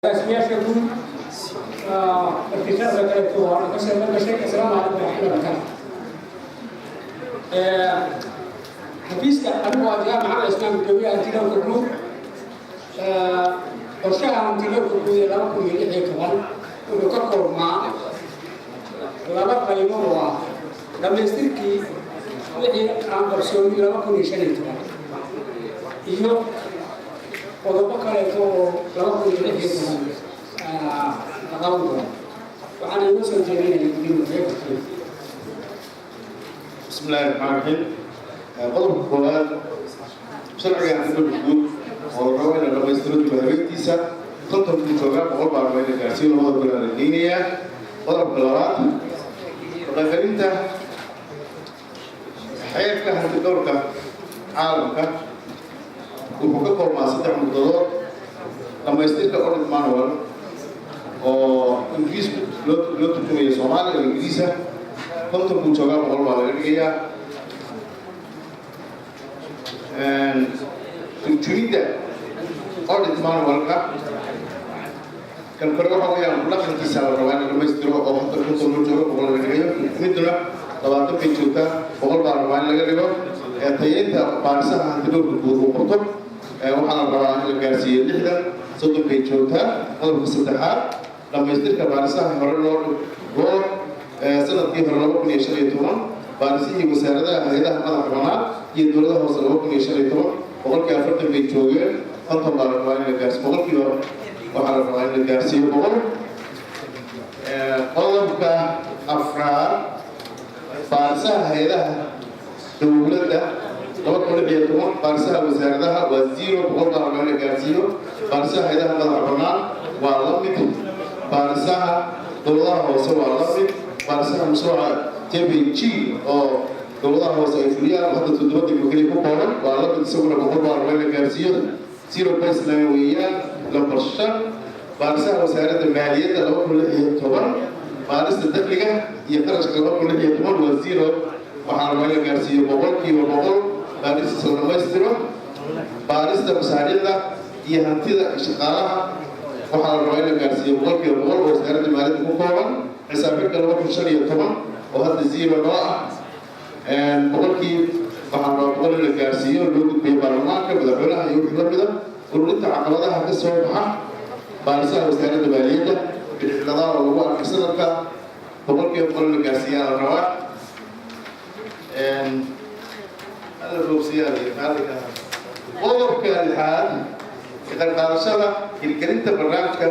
اسميها شكون ارتكاز كانت وانا بس لما شيء السلام عليكم ورحمه الله وبركاته. حفيزك انا وجاء مع الاسلام الدولي انت لو تقول qorshaha intii la gudbiyay 2016 wuxuu ka koobnaa laba qaybood oo ah dhamaystirkii wixii aan qarsoonay 2015 iyo qodobo kale oo 2016 qaban doona waxaan inoo soo jeedinayaa بسم الله الرحمن الرحيم. قدر القرآن شرعي عن الوجود والروائل لما يسترد بهريتيسا خطة في الجواب وغرب على بين الكارسين وغرب الدينية قدر القرارات وغير انت حياتك هذه الدورة عالمك وحققه مع سطح مقدار لما يسترد أرض مانوال وإنجليز لو تكوني صومالي وإنجليزة كنت بوجوغا بقول بالغرية تريد أرد مان والكا كان كرر هو يوم لا كان كيسال روان لما يستروا أو حتى كنت بوجوغا بقول بالغرية مثلنا لواتو بيجوتا بقول بالروان لغرية تيجي بارسا هندلو بقول بطل وحنا الروان الجالسية لحدا صدق بيجوتا قبل الصدحات لما يسترك بارسا هرلور بقول sanadkii hore 2015 baarisihii wasaaradaha hay'adaha madaxa bannaan iyo dowladda hoose 2015 boqolkii 40 bay joogeen konton baa la rabaa in la gaarsiiyo boqolkiiba waxaa la rabaa in la gaarsiiyo boqol qodobka afraad baarisaha hay'adaha dowladda 2016 baarisaha wasaaradaha waa 0 boqol baa la rabaa in la gaarsiiyo baarisaha hay'adaha madaxa bannaan waa la mid baarisaha dowladaha hoose waa la mid بارسها مشروع TBG أو دولة هو سيفريا وحتى تدرس بكري كوبارا وعلى بتسوق لبقول بارميل جارسيا زيرو بس نوعية لبرشة بارسها وسعر المالية لو كل يتوبر بارس الدخلية يخرج كلام كل يتوبر وزيرو وحرميل جارسيا بقول كي بقول بارس سلامة استرو بارس المساعدة يهنتي شغالها وحرميل جارسيا بقول كي بقول وسعر المالية كوبارا حسابك لو كنت شريه طبعا وهذا زيرو رائع بقولكي waxaan rabaa in la gaarsiiyo loo gudbiyo baarlamaanka madaxweynaha iyo wixii lamida ururinta caqabadaha ka soo baxa baarisaha wasaaradda maaliyadda bixiladaha oo lagu arkay sanadka boqolkiiba boqol la gaarsiiyaa la rabaa hada roobsiyaada qodobka lixaad ka qaadashada hirgelinta barnaamijka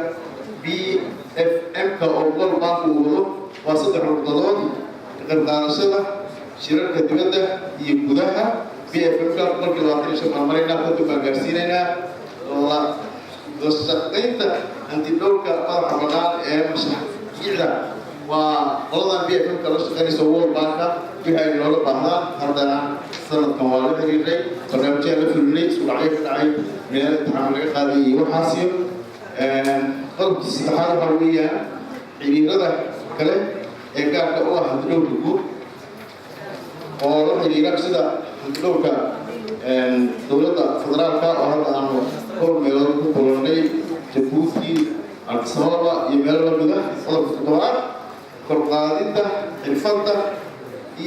BFM-ka oo gol banku wado waa saddex nuqdadood qaadashada shirarka dibadda iyo gudaha BFM-ka markii 25 maalmarina kadib baan gaarsiinaynaa la shaqaynta antidowlka madaxa bannaan ee mashaariicda waa qoladan BFM-ka la shaqaynaysa World Bank wixii ay looga baahnaa haddana sanadkan waa la xiriiray barnaamijyada la fulminay suuqyada ka dhacay meel imtixaan laga qaaday iyo waxaasiyo قلت استحالة قوية حريرة كله إيجار كأوه هندلو بقول وروح حريرة كذا هندلو كا دولة فدرال كا وهذا عنه كل ملون كولوني جبوتي الصوابة يملون كذا صار في الدوار كل قاعدة الفضة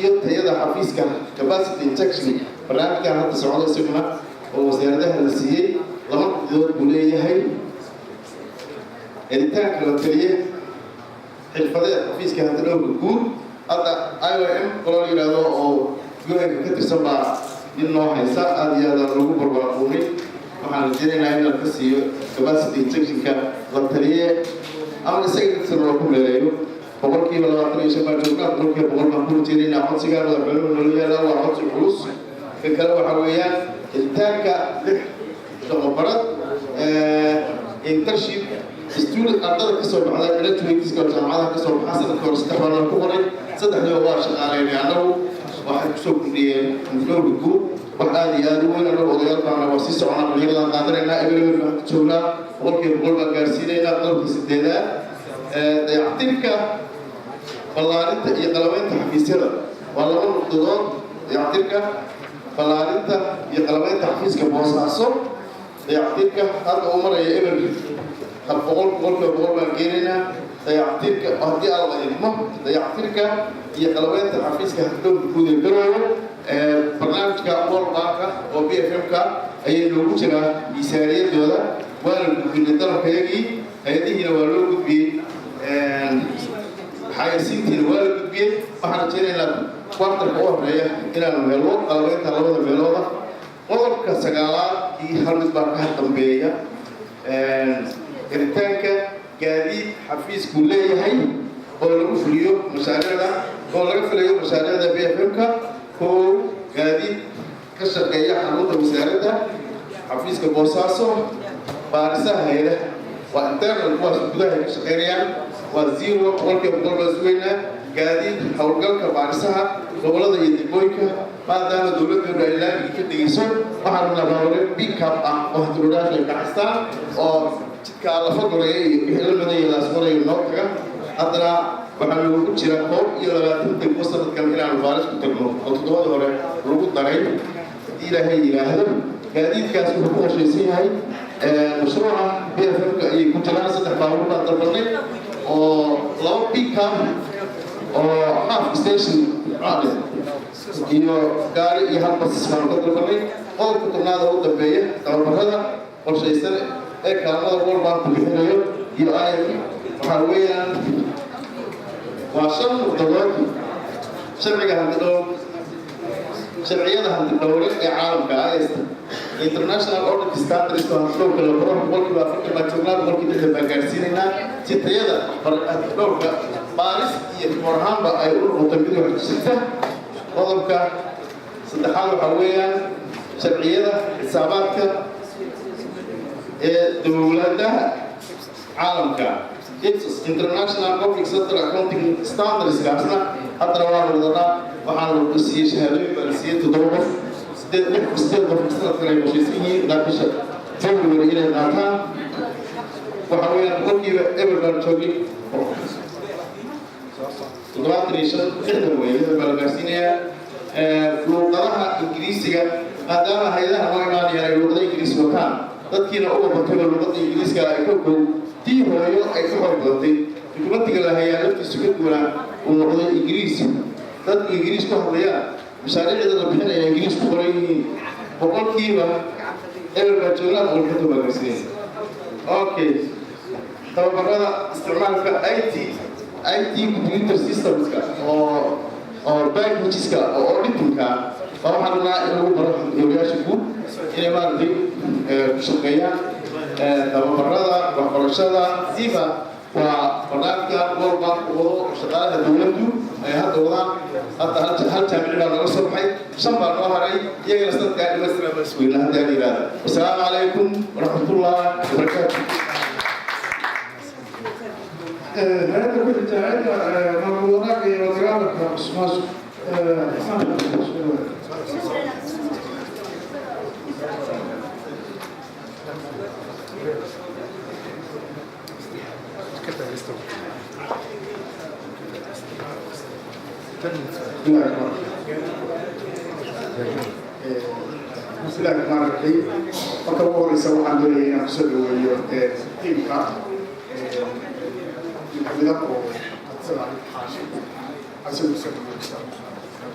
يتهيأ حفيز كا capacity injection برنامج كان هذا سؤال سكنا ووزارة السياسة لما دول بنيه هاي التاك الوتريه حرفيه حفيز كانت لو بتقول هذا IOM قالوا لي هذا او يوم كنت سبع انه حساب هذه هذا لو برباقوني waxaan jirnaa in la kasiyo capacity injection ka waqtiye ama sayid soo ku leeyahay boqolkiiba 25 baa joogta boqolkiiba boqol baan ku jirnaa codsiga madaxweynuhu loo yeelaa waa codsi culus kale waxa weeyaan intaanka tababarad internship student ardada ka soo baxday electronics ka jaamacadaha ka soo baxay sanadka hore saddex baan ku qoray saddexdii waa shaqaaleynay anagu waxay ku soo kordhiyeen dowladdu wax aad iyo aad u weyn oo odayaalkan waa sii soconaa dhalinyarada qaadanayna ebeler baan ku joognaa boqolkiiba boqol baan gaarsiinaynaa qodobka sideedaad dayactirka ballaarinta iyo qalabaynta xafiisyada waa laba nuqdadood dayactirka ballaarinta iyo qalabaynta xafiiska boosaaso dayactirka hadda uu maraya ebeler boqol baan geenaynaa dayactirka haddii aan la idmo dayactirka iyo qalabeynta xafiiska hadhowga guud ee garoowe barnaamijka world banka oo BFM-ka ayay loogu jiraa miisaaniyadooda waana gudbinay dalabkayagii hay-adihiina waa loo gudbiyey xayaysiintiina waa la gudbiyey waxaan rajaynaynaa kwartarka u horeeya inaanu helno qalabeynta labada meelooda qodobka sagaalaad iyo hal mid baa ka dambeeya helitaanka gaadiid xafiisku leeyahay oo lagu fuliyo mashaariicda oo laga filayo mashaariicda BFM-ka oo gaadiid ka shaqeeya xarunta wasaaradda xafiiska boosaaso baarisaha hay'adaha waa internal kuwaas gudaha ka shaqeynayaan waa 0% baa sugeynaa gaadiid howlgalka baarisaha gobolada iyo degmooyinka maadaama dowladda ay laamiga ka dhigayso waxaan rabnaa pick-up ah oo hadroodhaasha ay kaxistaan oo jidka lafa goreeya iyo wixii la midaya laasmarayo noo taga haddana waxaa loogu jira 21 degmo sanadkan inaanu baaris ku tagno oo toddobada hore lagu daray haddii ilaahay yidhaahdo gaadiidkaas wuxuu ku qorshaysan yahay mashruuca BFM-ka ayay ku jiraan 3 baabuur baan dalbanay oo 2 pick-up oo half station iyo gaari iyo hal basas baan ka dalbanay qodobka tobnaada u dambeeya tababarada qorshaysan ee kaalmada world bank bixinayo iyo waxaa weeyaan waa 5 waddadood sharciyada hantidhowre ee caalamka international audit standards oo hantidhowrka la baro boqolkiiba 40 baa joognaa boqolkiiba 60 baan gaarsiinaynaa si tayada hantidhowrka baaris iyo warhaanba ay u noqoto mid wax tusita qodobka saddexaad waxaa weeyaan sharciyada xisaabaadka ee dowladaha caalamka international public sector accounting standards kaasna haddana waa wadana waxaana lagu siiyey shahaadooyin baa la siiyey 7 qof 8 qof sanadkan ay heshiisan yihiin ilaa bisha February inay qaataan waxaa weeyaan boqolkiiba eber baan joogay 75 weeye baa la gaarsiinayaa luuqadaha ingiriisiga maadaama hay'adaha noo imaanayaan ay luuqada ingiriis wataan dadkiina uga batayba luuqada ingiriiska ay ka kow tii hooyo ay ka hor badatay dukumentiga la hayaa laftiisu ka duwanaa uu noqday ingiriis dadku ingiriis ku hadlayaan mashaariicda la bixinaya ingiriis ku qoran yihiin boqolkiiba eber baa joognaa boqolkiiba baa gaarsiinaya okay tababarada isticmaalka IT computer systems-ka oo packages-ka oo auditing-ka waxaan rabnaa in lagu baro hawlayaasha guud inay maaragtay ku shaqeeyaan tababarada waxbarashada siba waa barnaamijka world bank wado shaqaalaha dowladdu ay hadda wadaan hadda hal jaamici baa naga soo baxay 5 baa noo haray iyagana sanadkaa dhimaystira mas'uulina hadda aan yidhaahda wasalaamu calaykum waraxmatullaahi wabarakaatu هذا كل تعالى موضوعنا في وزارة الرسماس بسم الله الرحمن الرحيم. وكبر يسوي عندنا نفسه ويتيم يحملكم أتصل على الحاشية أسوي سكون